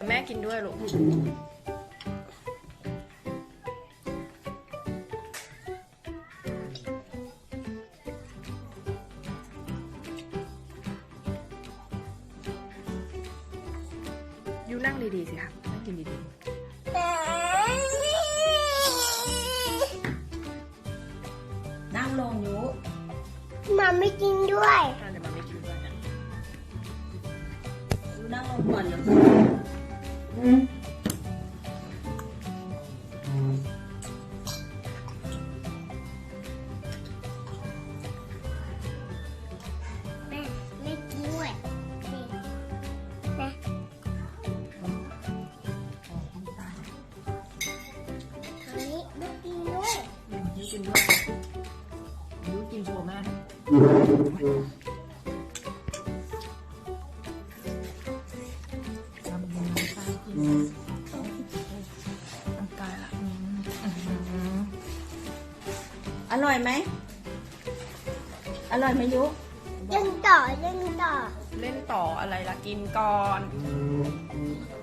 แม่กินด้วยลูกยูนั่งดีๆสิครับนั่งกินดีๆนั่งลงยุมาไม่กินด้วย เดี๋ยวมาไม่กินด้วยนะ ยุนั่งลงก่อนเดี๋ยวแม่ไม่กินด้วยแม่ทางนี้ไม่กินด้วย ยูกินด้วยยูกินโชว์แม่ทำยังไงตากินร่างกายละอร่อยไหมอร่อยไหมยุ เล่นต่อเล่นต่อ เล่นต่ออะไรล่ะกินก่อน เ